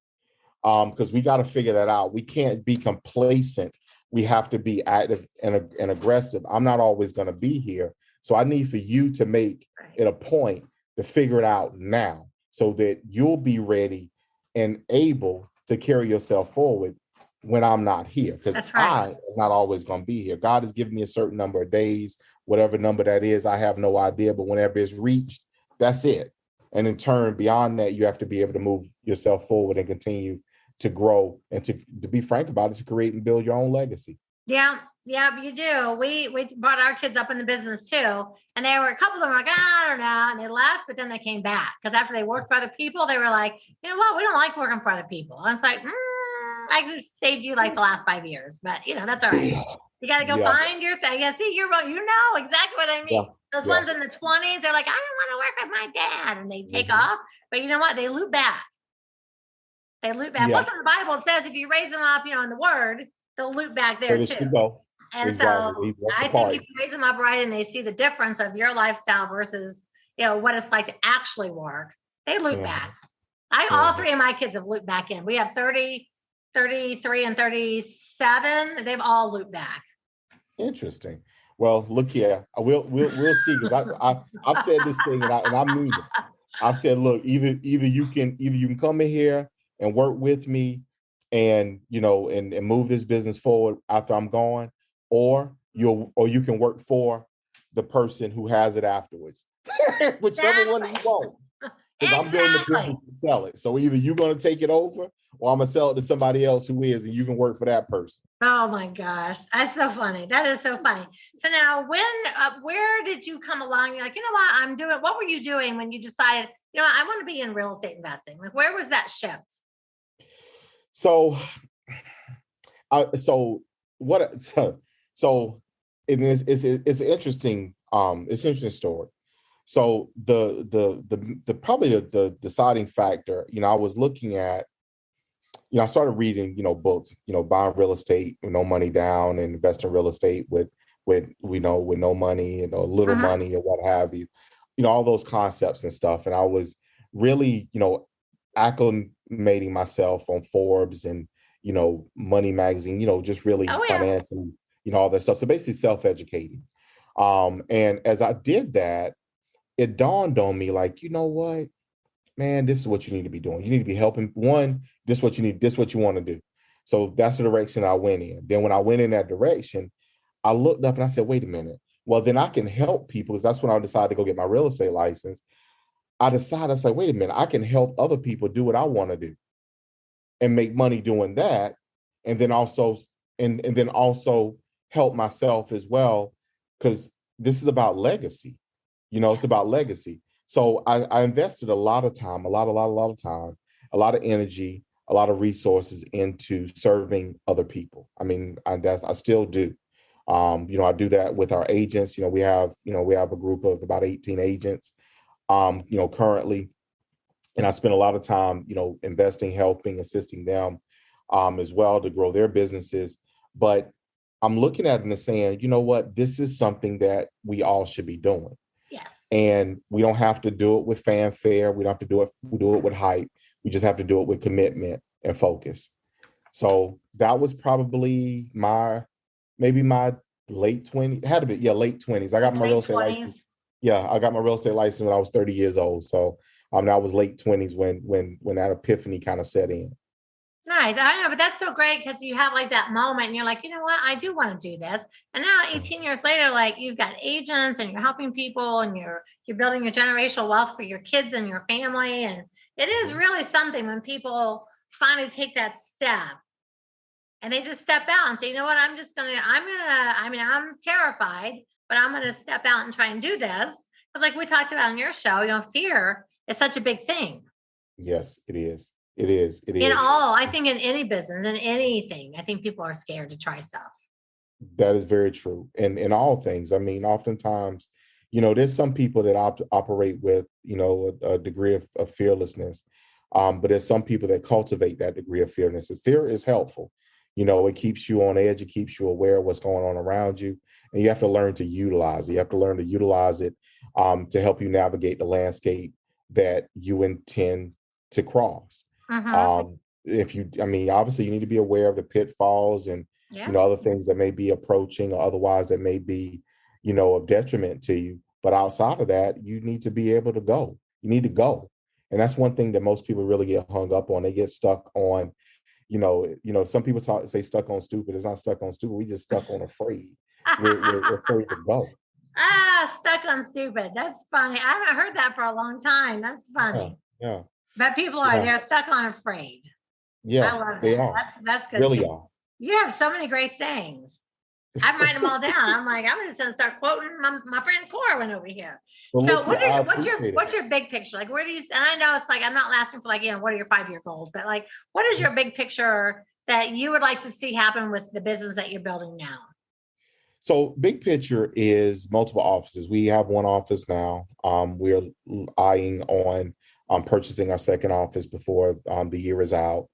Because we got to figure that out. We can't be complacent. We have to be active and aggressive. I'm not always going to be here. So I need for you to make it a point to figure it out now so that you'll be ready and able to carry yourself forward when I'm not here. Because That's right. I am not always going to be here. God has given me a certain number of days, whatever number that is, I have no idea. But whenever it's reached, that's it. And in turn, beyond that, you have to be able to move yourself forward and continue to grow and to be frank about it, to create and build your own legacy. Yeah, yeah, you do. We brought our kids up in the business too, and they were a couple of them were like, I don't know, and they left, but then they came back because after they worked for other people, they were like, you know what, we don't like working for other people. And it's like, I could have saved you like the last 5 years, but that's all right. You got to go find your thing. Yeah, see, you know exactly what I mean. Yeah. Those ones in the 20s, they're like, I don't want to work with my dad, and they take off. But you know what? They loop back. Yeah. Plus, in the Bible, it says if you raise them up, in the Word, they'll loop back there too. Go. And exactly. So I think if you raise them up right and they see the difference of your lifestyle versus, what it's like to actually work, they loop back. All three of my kids have looped back in. We have 30, 33, and 37. They've all looped back. Interesting. Well, look here. We'll see. Because I've said this thing and I mean it. I've said, look, either you can come in here and work with me and and move this business forward after I'm gone, or you can work for the person who has it afterwards. Whichever one you want. Because I'm building the business to sell it. So either you're going to take it over or I'm going to sell it to somebody else who is, and you can work for that person. Oh my gosh. That's so funny. That is so funny. So now where did you come along? You're like, what were you doing when you decided, I want to be in real estate investing? Like, where was that shift? So it's an interesting story. So the probably the deciding factor, I was looking at, I started reading, books, buying real estate with no money down and invest in real estate with no money and little money or what have you, all those concepts and stuff. And I was really, acclimating myself on Forbes and, Money Magazine, just really financially, all that stuff. So basically self-educating. And as I did that, it dawned on me like, you know what, man, this is what you need to be doing. You need to be helping. This is what you need. This is what you want to do. So that's the direction I went in. Then when I went in that direction, I looked up and I said, wait a minute. Well, then I can help people, because that's when I decided to go get my real estate license. I was like, wait a minute, I can help other people do what I want to do and make money doing that. And then also, and then also help myself as well, because this is about legacy. It's about legacy. So I invested a lot of time, a lot of time, a lot of energy, a lot of resources into serving other people. I mean, I still do. I do that with our agents. We have a group of about 18 agents, currently, and I spend a lot of time, investing, helping, assisting them, as well to grow their businesses. But I'm looking at it and saying, you know what, this is something that we all should be doing. Yes. And we don't have to do it with fanfare. We don't have to do it. We do it with hype. We just have to do it with commitment and focus. So that was probably maybe my late 20s. It had to be, yeah, late 20s. I got my real Late estate 20s. license. Yeah, I got my real estate license when I was 30 years old. So that was late 20s when that epiphany kind of set in. Nice. I know, but that's so great because you have like that moment and you're like, you know what, I do want to do this. And now 18 years later, like you've got agents and you're helping people and you're building your generational wealth for your kids and your family. And it is really something when people finally take that step and they just step out and say, you know what, I'm terrified, but I'm gonna step out and try and do this. But like we talked about on your show, fear is such a big thing. Yes, it is. It is. It In is. all, I think in any business, in anything, I think people are scared to try stuff. That is very true. And in all things, I mean, oftentimes, there's some people that operate with, a degree of fearlessness. But there's some people that cultivate that degree of fearlessness. And fear is helpful. It keeps you on edge. It keeps you aware of what's going on around you. And you have to learn to utilize it. You have to learn to utilize it, to help you navigate the landscape that you intend to cross. Obviously you need to be aware of the pitfalls and, other things that may be approaching or otherwise that may be, of detriment to you. But outside of that, you need to be able to go. You need to go. And that's one thing that most people really get hung up on. They get stuck on, some people say stuck on stupid. It's not stuck on stupid. We just stuck on afraid. We're afraid to go. Stuck on stupid. That's funny. I haven't heard that for a long time. That's funny. Yeah. But people are, they're stuck on afraid. Yeah, I love that. they are. That's good. Really too. are. You have so many great things. I'm writing them all down. I'm like, I'm just gonna start quoting my friend Corwyn over here. Well, so what's your big picture? Like where do you, and I know it's like I'm not asking for like, what are your 5-year goals, but like what is your big picture that you would like to see happen with the business that you're building now? So big picture is multiple offices. We have one office now. We're eyeing on purchasing our second office before the year is out.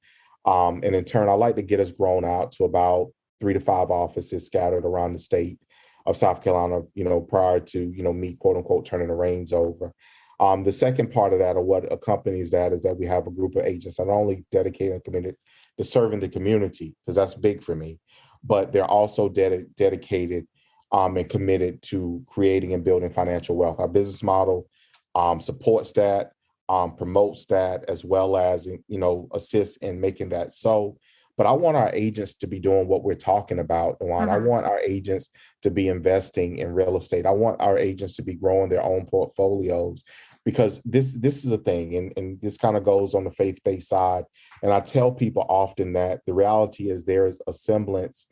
And in turn, I'd like to get us grown out to about 3 to 5 offices scattered around the state of South Carolina, prior to, me, quote unquote, turning the reins over. The second part of that, or what accompanies that, is that we have a group of agents not only dedicated and committed to serving the community, because that's big for me, but they're also dedicated and committed to creating and building financial wealth. Our business model supports that, promotes that, as well as, assists in making that so. But I want our agents to be doing what we're talking about, Dwan. I want our agents to be investing in real estate. I want our agents to be growing their own portfolios, because this is a thing, and this kind of goes on the faith-based side. And I tell people often that the reality is there is a semblance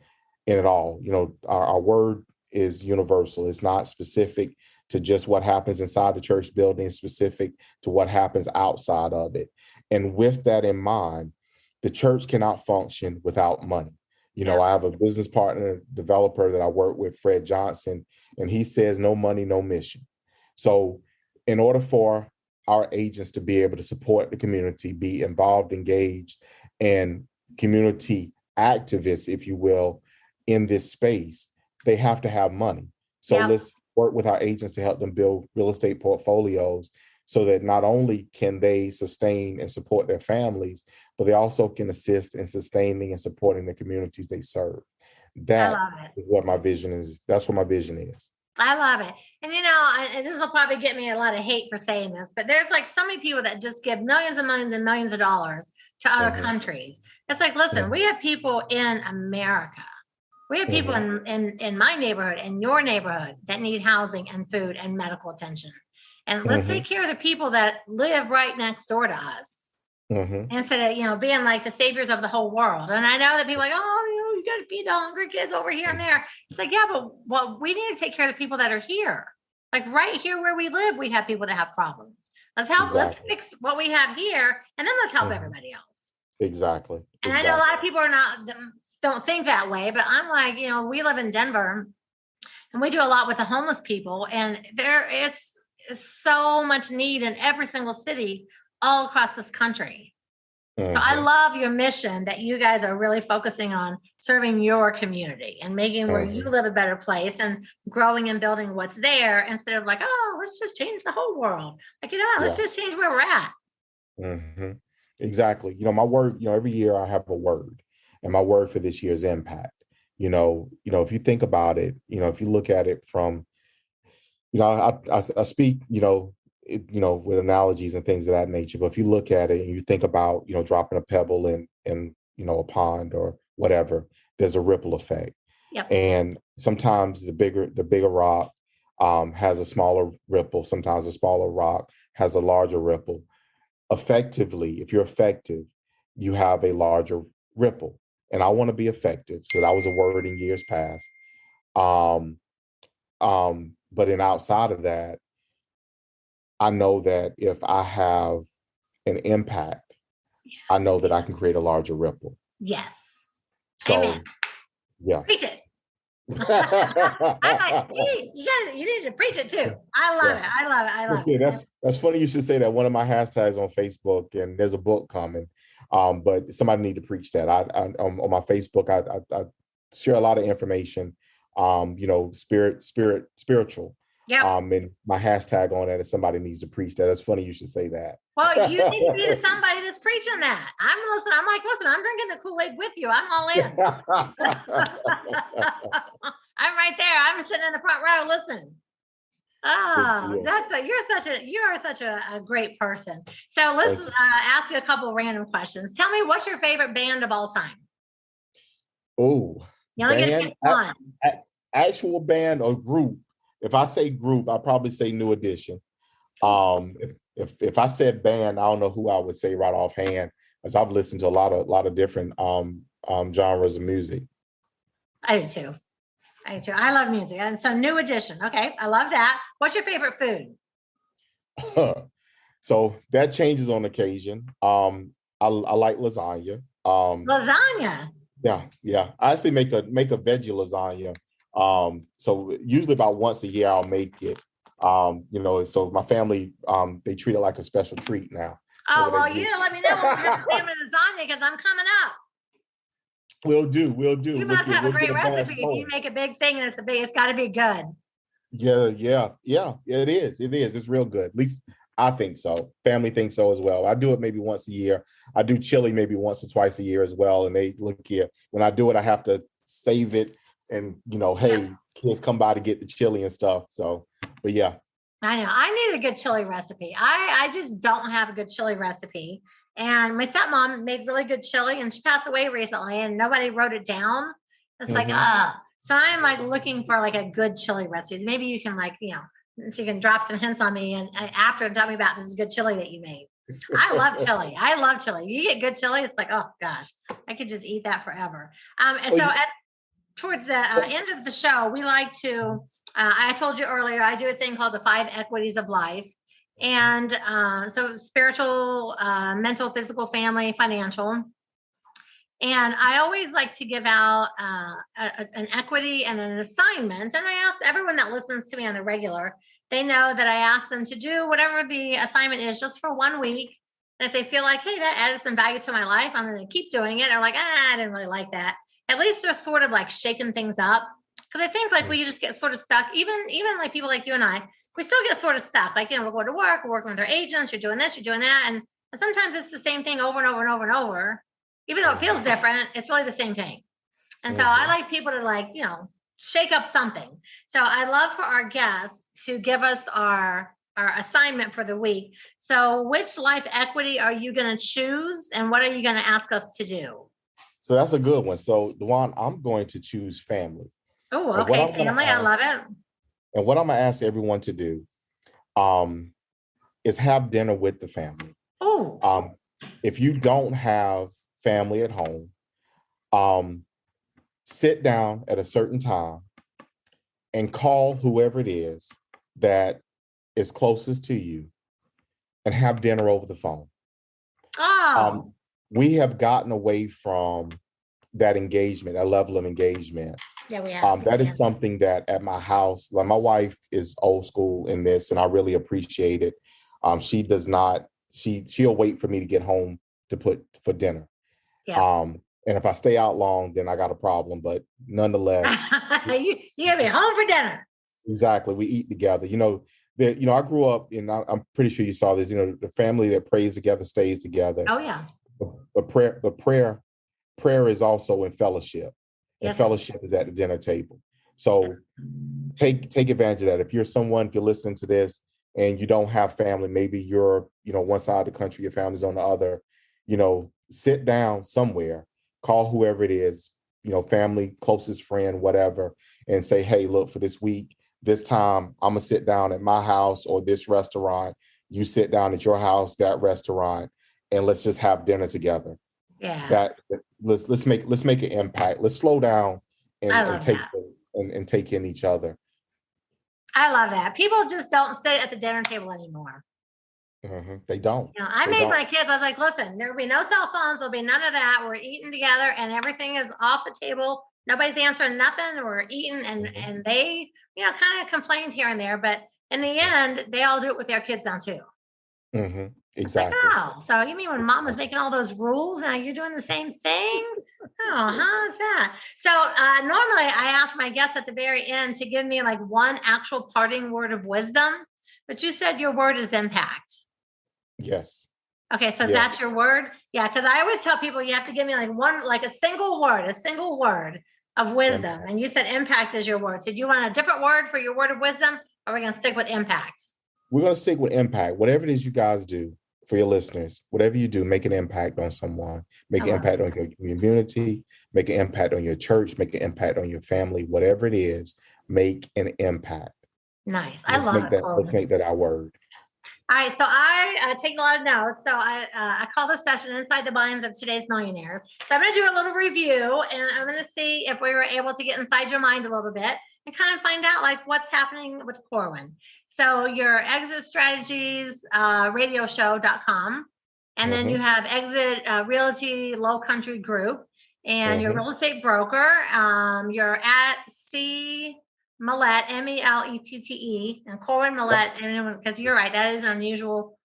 in it all. Our word is universal. It's not specific to just what happens inside the church building. It's specific to what happens outside of it. And with that in mind, the church cannot function without money. I have a business partner, developer that I work with, Fred Johnson, and he says, no money, no mission. So in order for our agents to be able to support the community, be involved, engaged, and community activists, if you will, in this space, they have to have money. So let's work with our agents to help them build real estate portfolios, so that not only can they sustain and support their families, but they also can assist in sustaining and supporting the communities they serve. That is what my vision is. That's what my vision is. I love it. And and this will probably get me a lot of hate for saying this, but there's like so many people that just give millions and millions and millions of dollars to other countries. It's like, listen, we have people in America. We have people in my neighborhood, in your neighborhood, that need housing and food and medical attention. And let's take care of the people that live right next door to us, instead of, being like the saviors of the whole world. And I know that people are like, oh, you got to feed the hungry kids over here and there. It's like, yeah, but we need to take care of the people that are here. Like right here where we live, we have people that have problems. Let's fix what we have here, and then let's help everybody else. Exactly. And I know a lot of people don't think that way, but I'm like, we live in Denver and we do a lot with the homeless people, and it's so much need in every single city all across this country. So I love your mission that you guys are really focusing on serving your community and making where you live a better place and growing and building what's there, instead of like, oh, let's just change the whole world. Like, let's just change where we're at. Exactly. My word, every year I have a word, and my word for this year is impact. If you think about it, if you look at it from, I speak, with analogies and things of that nature. But if you look at it and you think about, dropping a pebble in a pond or whatever, there's a ripple effect. Yep. And sometimes the bigger rock has a smaller ripple. Sometimes a smaller rock has a larger ripple. Effectively, if you're effective, you have a larger ripple. And I want to be effective. So that was a word in years past. But in outside of that, I know that if I have an impact, I know that I can create a larger ripple. Yes. So, amen. Yeah. Preach it. I'm like, you need to preach it too. I love it. I love it. That's funny you should say that. One of my hashtags on Facebook, and there's a book coming, but somebody need to preach that. I on my Facebook, I share a lot of information, spiritual. Yeah. And my hashtag on that is somebody needs to preach that. That's funny you should say that. Well, you need to be somebody that's preaching that. Listen, I'm drinking the Kool-Aid with you. I'm all in. I'm right there. I'm sitting in the front row listening. Oh, you're such a great person. So let's ask you a couple of random questions. Tell me, what's your favorite band of all time? Oh, you only get to pick one. Actual band or group. If I say group, I'll probably say New Edition. If I said band, I don't know who I would say right offhand, as I've listened to a lot of different genres of music. I do too. I love music. And so New Edition. Okay. I love that. What's your favorite food? So that changes on occasion. I like lasagna. Lasagna. Yeah. I actually make a veggie lasagna. So usually about once a year I'll make it. So my family, they treat it like a special treat now. You didn't let me know when we're family lasagna, because I'm coming up. We'll do. You must have a great recipe. If you make a big thing and it's got to be good. Yeah. It is. It's real good. At least I think so. Family thinks so as well. I do it maybe once a year. I do chili maybe once or twice a year as well. And they look here. When I do it, I have to save it. And, hey, kids come by to get the chili and stuff. So, but yeah. I know. I need a good chili recipe. I just don't have a good chili recipe. And my stepmom made really good chili, and she passed away recently, and nobody wrote it down. It's like, so I'm like looking for like a good chili recipe. Maybe you can so you can drop some hints on me and after tell me about this good chili that you made. I love chili. You get good chili, it's like, oh gosh, I could just eat that forever. Toward the end of the show, we like to, I told you earlier, I do a thing called the 5 equities of life. And so spiritual, mental, physical, family, financial. And I always like to give out an equity and an assignment. And I ask everyone that listens to me on the regular, they know that I ask them to do whatever the assignment is just for 1 week. And if they feel like, hey, that added some value to my life, I'm going to keep doing it. Or like, I didn't really like that. At least they're sort of like shaking things up. Because I think like we just get sort of stuck, even like people like you and I, we still get sort of stuck. Like, we're going to work, we're working with our agents, you're doing this, you're doing that. And sometimes it's the same thing over and over and over and over. Even though it feels different, it's really the same thing. And so I like people to shake up something. So I love for our guests to give us our assignment for the week. So which life equity are you going to choose? And what are you going to ask us to do? So that's a good one. So Dwan, I'm going to choose family. Oh, okay. Family. I love it. And what I'm going to ask everyone to do is have dinner with the family. Oh. If you don't have family at home, sit down at a certain time and call whoever it is that is closest to you and have dinner over the phone. Oh, We have gotten away from that engagement, that level of engagement. yeah, we have. That is something that at my house, like my wife is old school in this, and I really appreciate it. She does not, she'll wait for me to get home to put for dinner. Yeah. And if I stay out long, then I got a problem. But nonetheless, you gotta be home for dinner. exactly, we eat together. I grew up, and I'm pretty sure you saw this. The family that prays together stays together. Oh yeah. Prayer is also in fellowship, and Yes. fellowship is at the dinner table. So take advantage of that. If you're listening to this and you don't have family, maybe you're, one side of the country, your family's on the other, sit down somewhere, call whoever it is, family, closest friend, whatever, and say, hey, look, for this week, this time, I'm gonna sit down at my house or this restaurant. You sit down at your house, that restaurant, and let's just have dinner together. Yeah. That let's make an impact. Let's slow down and take in each other. I love that. People just don't sit at the dinner table anymore. Mm-hmm. They don't. I made my kids, I was like, listen, there'll be no cell phones. There'll be none of that. We're eating together and everything is off the table. Nobody's answering nothing. We're eating and they, kind of complained here and there, but in the end, they all do it with their kids now too. Mm-hmm. Exactly. Like, oh, so you mean when mom was making all those rules, now you're doing the same thing? Oh, how's that? So normally I ask my guests at the very end to give me like one actual parting word of wisdom, but you said your word is impact. Yes. Okay, so that's your word? Yeah, because I always tell people you have to give me like a single word of wisdom. Impact. And you said impact is your word. So do you want a different word for your word of wisdom, or are we going to stick with impact? We're going to stick with impact. Whatever it is you guys do for your listeners, whatever you do, make an impact on someone, make an impact on your community, make an impact on your church, make an impact on your family, whatever it is, make an impact. Nice. I love it. Let's make that our word. All right, so I take a lot of notes. So I call this session Inside the Minds of Today's Millionaires. So I'm going to do a little review, and I'm going to see if we were able to get inside your mind a little bit and kind of find out like what's happening with Corwyn. So your exit strategies, radioshow.com, and then you have exit realty low country group, and your real estate broker. You're at Melette, Melette, and Corwyn Melette, because you're right, that is an unusual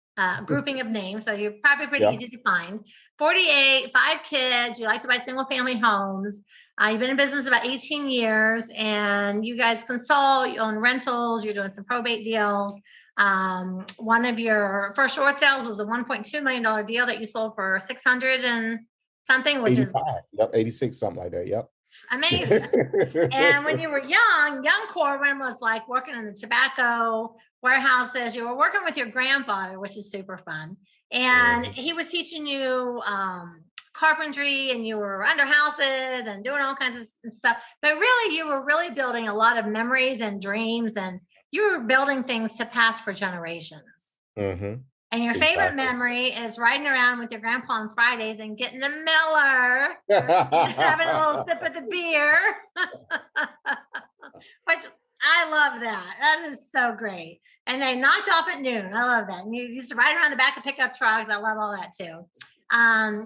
grouping of names, so you're probably pretty easy to find. 48, 5 kids, you like to buy single family homes. You've been in business about 18 years, and you guys consult, you own rentals, you're doing some probate deals. One of your first short sales was a $1.2 million deal that you sold for 600 and something, which 85. is 86, something like that. Yep. Amazing. And when you were young Corwyn was like working in the tobacco warehouses. You were working with your grandfather, which is super fun. And he was teaching you carpentry, and you were under houses and doing all kinds of stuff. But really, you were really building a lot of memories and dreams, and you were building things to pass for generations. And your favorite memory is riding around with your grandpa on Fridays and getting a Miller, having a little sip of the beer, which I love that. That is so great. And they knocked off at noon. I love that. And you used to ride around the back of pickup trucks. I love all that too.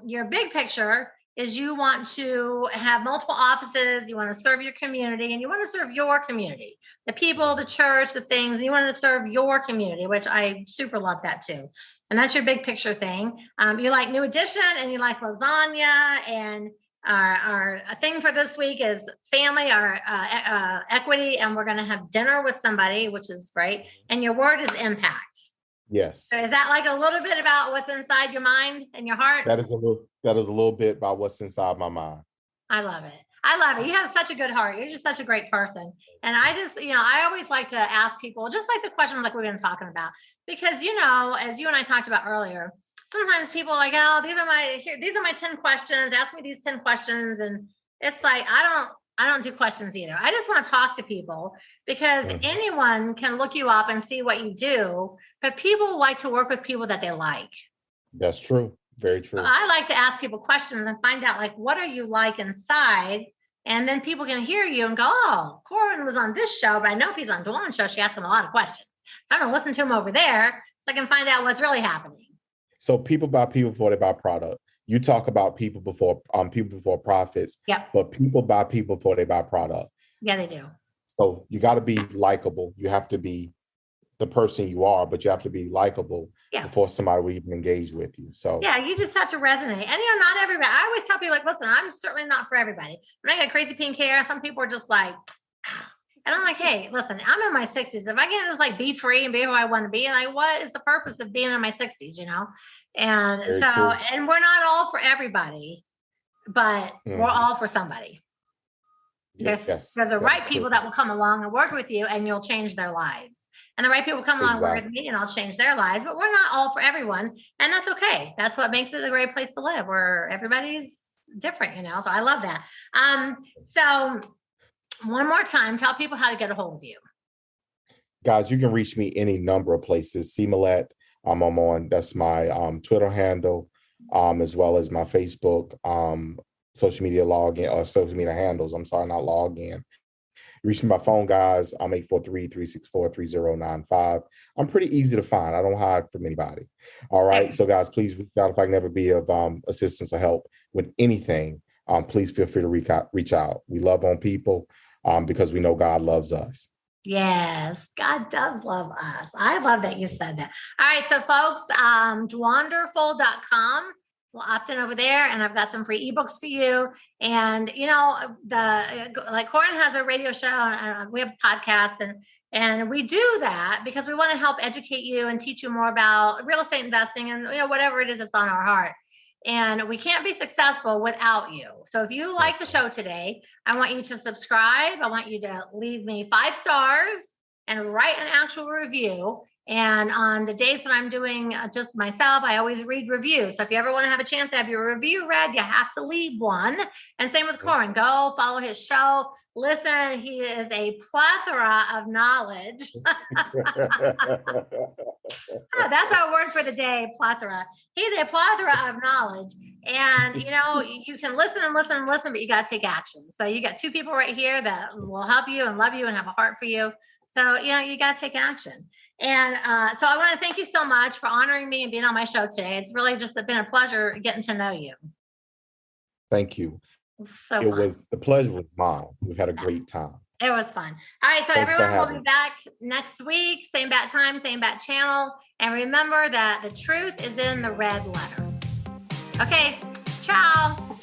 Your big picture is you want to have multiple offices, you want to serve your community, and you want to serve your community, the people, the church, the things, and you want to serve your community, which I super love that too. And that's your big picture thing. You like New Edition, and you like lasagna, and our thing for this week is family, our equity, and we're going to have dinner with somebody, which is great. And your word is impact. Yes. So is that like a little bit about what's inside your mind and your heart? That is a little bit about what's inside my mind. I love it. I love it. You have such a good heart. You're just such a great person. And I just, I always like to ask people, just like the questions like we've been talking about, because, as you and I talked about earlier, sometimes people are like, oh, these are my 10 questions. Ask me these 10 questions. And it's like, I don't do questions either. I just want to talk to people, because anyone can look you up and see what you do, but people like to work with people that they like. That's true. Very true. So I like to ask people questions and find out, like, what are you like inside? And then people can hear you and go, oh, Corwyn was on this show, but I know if he's on Dwan's show, she asked him a lot of questions. I'm going to listen to them over there so I can find out what's really happening. So people buy people before they buy product. You talk about people before profits, Yep. but people buy people before they buy product. Yeah, they do. So you got to be likable. You have to be the person you are, but you have to be likable before somebody will even engage with you. So yeah, you just have to resonate. And not everybody. I always tell people, like, listen, I'm certainly not for everybody. When I got crazy pink hair, some people are just like, and I'm like, hey, listen, I'm in my 60s. If I can just like be free and be who I want to be, like, what is the purpose of being in my 60s, And very so, true. and we're not all for everybody, but we're all for somebody. There's the right people that will come along and work with you, and you'll change their lives. And the right people come along and work with me, and I'll change their lives. But we're not all for everyone, and that's okay. That's what makes it a great place to live, where everybody's different, So I love that. So one more time, tell people how to get a hold of you. Guys, you can reach me any number of places. See Melette. I'm on. That's my Twitter handle, as well as my Facebook. Social media login or social media handles. I'm sorry, not login. Reach me by phone, guys. I'm 843-364-3095. I'm pretty easy to find. I don't hide from anybody. All right. So guys, please reach out if I can ever be of assistance or help with anything. Please feel free to reach out. We love on people because we know God loves us. Yes, God does love us. I love that you said that. All right. So folks, Dwanderful.com. We'll opt in over there, and I've got some free ebooks for you. And like Corwyn has a radio show, and we have podcasts, and we do that because we want to help educate you and teach you more about real estate investing and whatever it is that's on our heart. And we can't be successful without you. So if you like the show today, I want you to subscribe. I want you to leave me 5 stars and write an actual review. And on the days that I'm doing just myself, I always read reviews. So if you ever want to have a chance to have your review read, you have to leave one. And same with Corwyn. Go follow his show. Listen, he is a plethora of knowledge. That's our word for the day, plethora. He's a plethora of knowledge. And, you can listen and listen and listen, but you got to take action. So you got 2 people right here that will help you and love you and have a heart for you. So, you got to take action. And so I want to thank you so much for honoring me and being on my show today. It's really just been a pleasure getting to know you. Thank you. The pleasure was mine. We've had a great time. It was fun. All right. So everyone will be back next week. Same bat time, same bat channel. And remember that the truth is in the red letters. Okay. Ciao.